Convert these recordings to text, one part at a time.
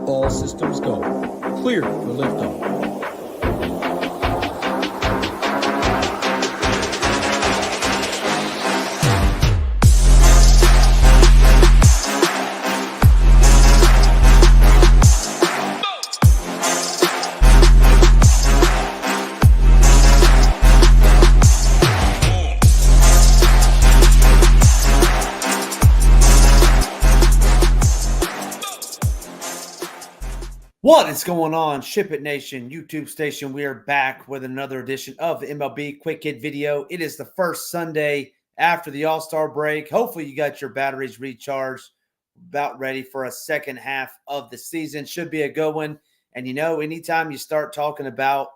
All systems go. Clear for liftoff. What is going on, SHIPIT Nation YouTube station? We are back with another edition of the MLB Quick Hit video. It is the first Sunday after the All-Star break. Hopefully you got your batteries recharged, about ready for a second half of the season. Should be a good one. And anytime you start talking about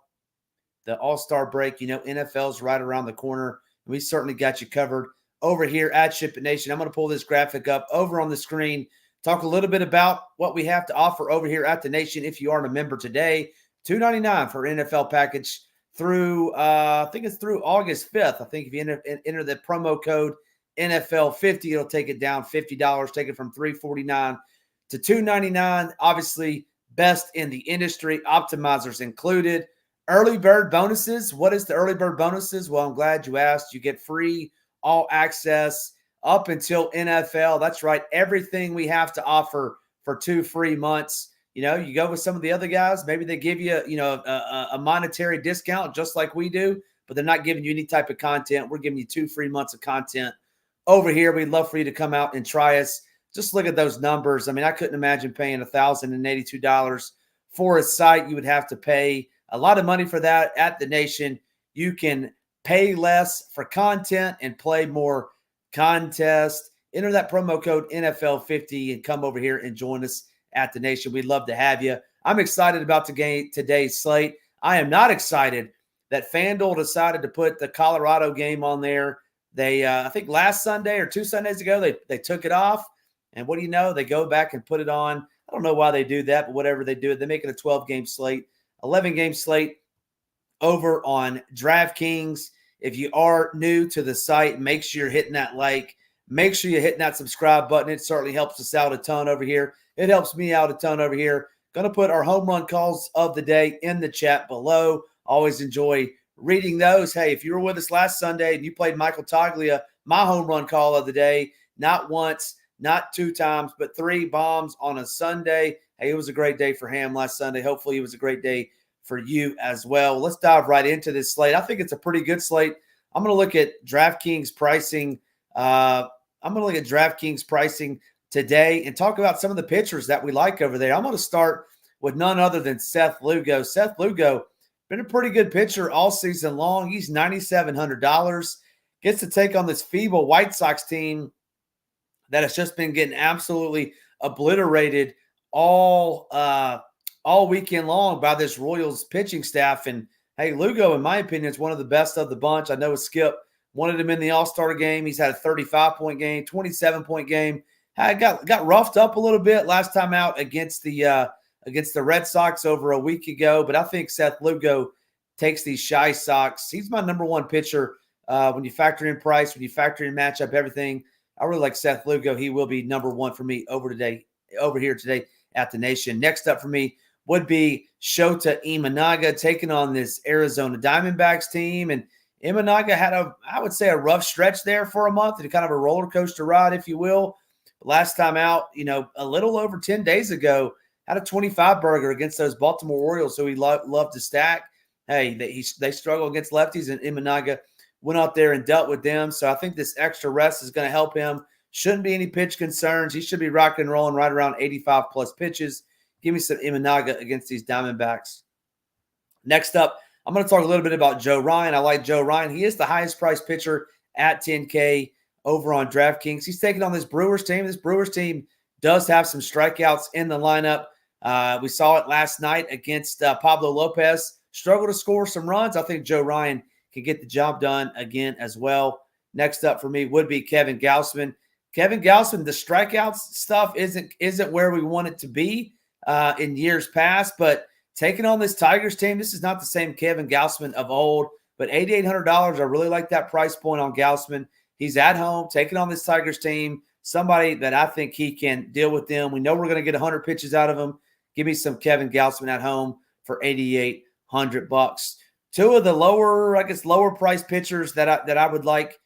the All-Star break, NFL's right around the corner. We certainly got you covered over here at SHIPIT Nation. I'm going to pull this graphic up over on the screen. Talk a little bit about what we have to offer over here at the Nation. If you aren't a member today, $2.99 for NFL package through, I think it's through August 5th. I think if you enter the promo code NFL50, it'll take it down $50, take it from $349 to $2.99. Obviously, best in the industry, optimizers included. Early bird bonuses. What is the early bird bonuses? Well, I'm glad you asked. You get free all access up until NFL. That's right. Everything we have to offer for 2 free months. You go with some of the other guys. Maybe they give you, a monetary discount just like we do, but they're not giving you any type of content. We're giving you 2 free months of content over here. We'd love for you to come out and try us. Just look at those numbers. I mean, I couldn't imagine paying $1,082 for a site. You would have to pay a lot of money for that at the Nation. You can pay less for content and play more contest. Enter that promo code NFL50 and come over here and join us at the Nation. We'd love to have you. I'm excited about today's slate. I am not excited that FanDuel decided to put the Colorado game on there. They, I think last Sunday or 2 Sundays ago, they took it off. And what do you know? They go back and put it on. I don't know why they do that, but whatever they do, they make it a 12-game slate, 11-game slate over on DraftKings. If you are new to the site, make sure you're hitting that like. Make sure you're hitting that subscribe button. It certainly helps us out a ton over here. It helps me out a ton over here. Going to put our home run calls of the day in the chat below. Always enjoy reading those. Hey, if you were with us last Sunday and you played Michael Toglia, my home run call of the day, not once, not 2 times, but 3 bombs on a Sunday. Hey, it was a great day for him last Sunday. Hopefully it was a great day for you as well. Let's dive right into this slate. I think it's a pretty good slate. I'm going to look at DraftKings pricing. Today and talk about some of the pitchers that we like over there. I'm going to start with none other than Seth Lugo. Seth Lugo, been a pretty good pitcher all season long. He's $9,700. Gets to take on this feeble White Sox team that has just been getting absolutely obliterated all weekend long by this Royals pitching staff. And hey, Lugo, in my opinion, is one of the best of the bunch. I know Skip wanted him in the All-Star game. He's had a 35-point game, 27-point game. Got roughed up a little bit last time out against the Red Sox over a week ago. But I think Seth Lugo takes these Shy Sox. He's my number 1 pitcher when you factor in price, when you factor in matchup, everything. I really like Seth Lugo. He will be number 1 for me over here today at the Nation. Next up for me would be Shota Imanaga taking on this Arizona Diamondbacks team. And Imanaga had I would say a rough stretch there for a month and kind of a roller coaster ride, if you will. Last time out, a little over 10 days ago, had a 25-burger against those Baltimore Orioles, so he loved to stack. Hey, they struggle against lefties, and Imanaga went out there and dealt with them. So I think this extra rest is going to help him. Shouldn't be any pitch concerns. He should be rocking and rolling right around 85-plus pitches. Give me some Imanaga against these Diamondbacks. Next up, I'm going to talk a little bit about Joe Ryan. I like Joe Ryan. He is the highest-priced pitcher at $10K over on DraftKings. He's taking on this Brewers team. This Brewers team does have some strikeouts in the lineup. We saw it last night against Pablo Lopez. Struggled to score some runs. I think Joe Ryan can get the job done again as well. Next up for me would be Kevin Gausman. Kevin Gausman, the strikeouts stuff isn't where we want it to be in years past, but taking on this Tigers team, this is not the same Kevin Gausman of old, but $8,800, I really like that price point on Gausman. He's at home, taking on this Tigers team, somebody that I think he can deal with them. We know we're going to get 100 pitches out of him. Give me some Kevin Gausman at home for $8,800. Two of the lower price pitchers that I would like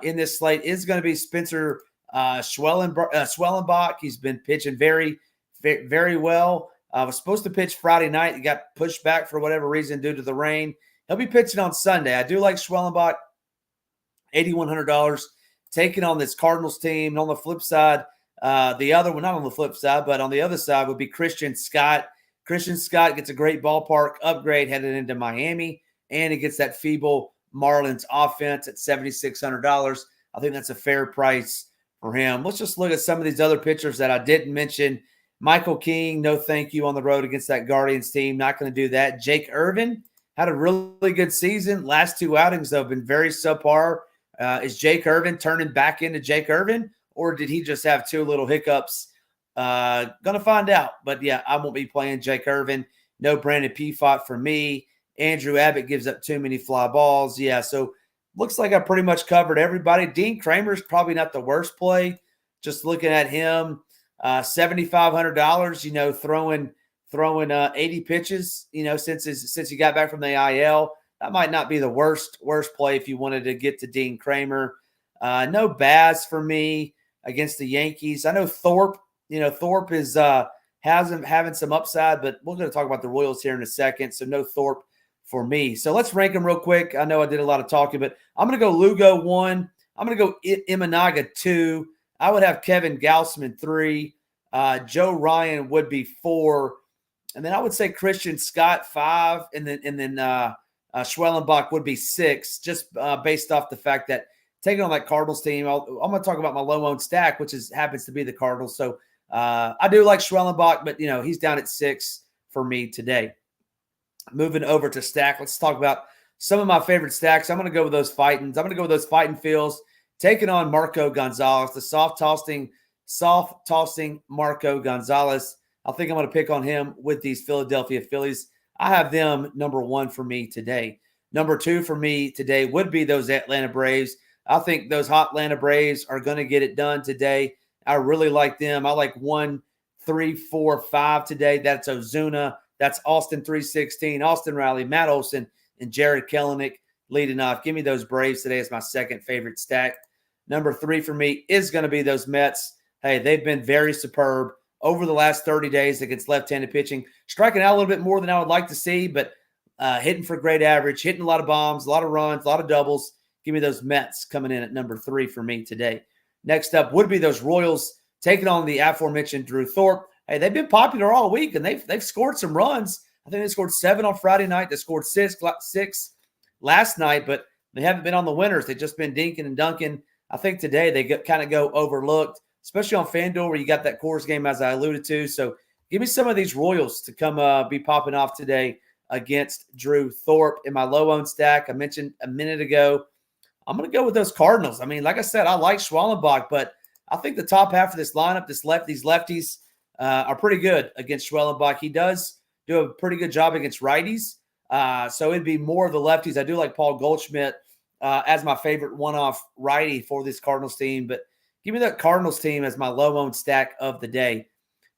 in this slate is going to be Spencer Schwellenbach. He's been pitching very, very well. Was supposed to pitch Friday night. He got pushed back for whatever reason due to the rain. He'll be pitching on Sunday. I do like Schwellenbach, $8,100, taking on this Cardinals team. And on the flip side, the other one, not on the flip side, but on the other side would be Christian Scott. Christian Scott gets a great ballpark upgrade headed into Miami, and he gets that feeble Marlins offense at $7,600. I think that's a fair price for him. Let's just look at some of these other pitchers that I didn't mention. Michael King, no thank you on the road against that Guardians team. Not going to do that. Jake Irvin had a really good season. Last two outings, though, have been very subpar. Is Jake Irvin turning back into Jake Irvin, or did he just have two little hiccups? Going to find out. But, yeah, I won't be playing Jake Irvin. No Brandon Peafot for me. Andrew Abbott gives up too many fly balls. Yeah, so looks like I pretty much covered everybody. Dean Kramer's probably not the worst play. Just looking at him. $7,500, throwing 80 pitches, since he got back from the IL. That might not be the worst play if you wanted to get to Dean Kramer. No Baz for me against the Yankees. I know Thorpe, Thorpe is has him having some upside, but we're going to talk about the Royals here in a second. So no Thorpe for me. So let's rank them real quick. I know I did a lot of talking, but I'm going to go Lugo 1. I'm going to go Imanaga 2. I would have Kevin Gausman 3. Joe Ryan would be 4. And then I would say Christian Scott 5. And then Schwellenbach would be 6, just based off the fact that taking on that Cardinals team, I'm going to talk about my low-owned stack, which happens to be the Cardinals. So I do like Schwellenbach, but, he's down at 6 for me today. Moving over to stack, let's talk about some of my favorite stacks. I'm going to go with those fighting fields, taking on Marco Gonzalez, the soft tossing Marco Gonzalez. I think I'm going to pick on him with these Philadelphia Phillies. I have them number 1 for me today. Number 2 for me today would be those Atlanta Braves. I think those hot Atlanta Braves are going to get it done today. I really like them. I like 1, 3, 4, 5 today. That's Ozuna. That's Austin 316, Austin Riley, Matt Olson, and Jared Kelenic leading off. Give me those Braves today as my second favorite stack. Number 3 for me is going to be those Mets. Hey, they've been very superb over the last 30 days against left-handed pitching, striking out a little bit more than I would like to see, but hitting for great average, hitting a lot of bombs, a lot of runs, a lot of doubles. Give me those Mets coming in at number 3 for me today. Next up would be those Royals taking on the aforementioned Drew Thorpe. Hey, they've been popular all week, and they've scored some runs. I think they scored 7 on Friday night. They scored 6 last night, but they haven't been on the winners. They've just been dinking and dunking. I think today they kind of go overlooked, especially on FanDuel where you got that Coors game, as I alluded to. So give me some of these Royals to come be popping off today against Drew Thorpe. In my low-owned stack, I mentioned a minute ago, I'm going to go with those Cardinals. I mean, like I said, I like Schwellenbach, but I think the top half of this lineup, these lefties, are pretty good against Schwellenbach. He does do a pretty good job against righties. So it'd be more of the lefties. I do like Paul Goldschmidt as my favorite one-off righty for this Cardinals team. But give me that Cardinals team as my low-owned stack of the day.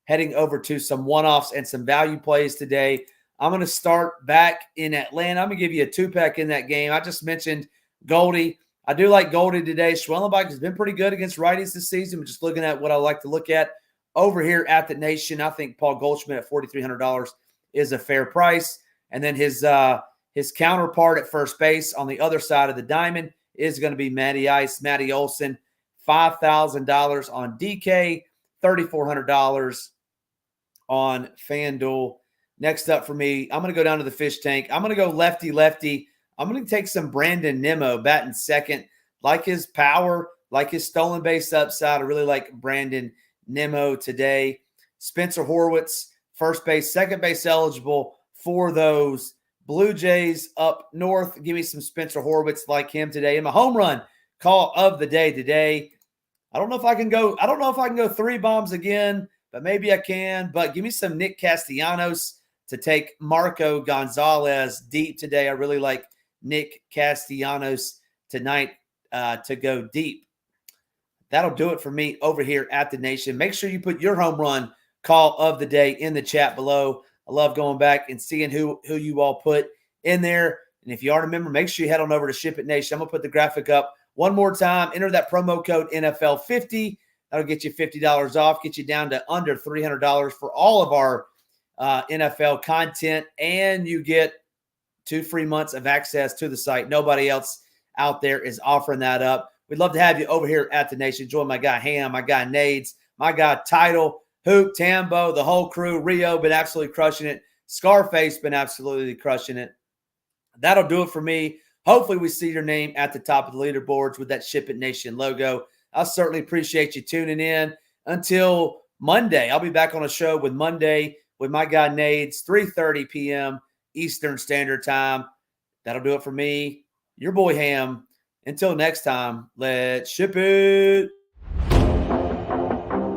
Heading over to some one-offs and some value plays today. I'm going to start back in Atlanta. I'm going to give you a 2-pack in that game. I just mentioned Goldie. I do like Goldie today. Schwellenbach has been pretty good against righties this season. But just looking at what I like to look at over here at the Nation, I think Paul Goldschmidt at $4,300 is a fair price. And then his counterpart at first base on the other side of the diamond is going to be Matty Olson, $5,000 on DK, $3,400 on FanDuel. Next up for me, I'm going to go down to the fish tank. I'm going to go lefty. I'm going to take some Brandon Nimmo batting second. Like his power, like his stolen base upside. I really like Brandon Nimmo today. Spencer Horwitz, first base, second base eligible for those Blue Jays up north. Give me some Spencer Horwitz like him today. And my home run call of the day today. I don't know if I can go 3 bombs again, but maybe I can. But give me some Nick Castellanos to take Marco Gonzalez deep today. I really like Nick Castellanos tonight to go deep. That'll do it for me over here at the Nation. Make sure you put your home run call of the day in the chat below. I love going back and seeing who you all put in there. And if you aren't a member, make sure you head on over to SHIPIT Nation. I'm going to put the graphic up one more time. Enter that promo code NFL50. That'll get you $50 off, get you down to under $300 for all of our NFL content, and you get 2 free months of access to the site. Nobody else out there is offering that up. We'd love to have you over here at the Nation. Join my guy Ham, my guy Nades, my guy Title, Hoop, Tambo, the whole crew. Rio been absolutely crushing it. Scarface been absolutely crushing it. That'll do it for me. Hopefully we see your name at the top of the leaderboards with that SHIPIT Nation logo. I certainly appreciate you tuning in. Until Monday, I'll be back on a show with Monday with my guy Nades, 3:30 p.m. Eastern Standard Time. That'll do it for me, your boy Ham. Until next time, let's ship it.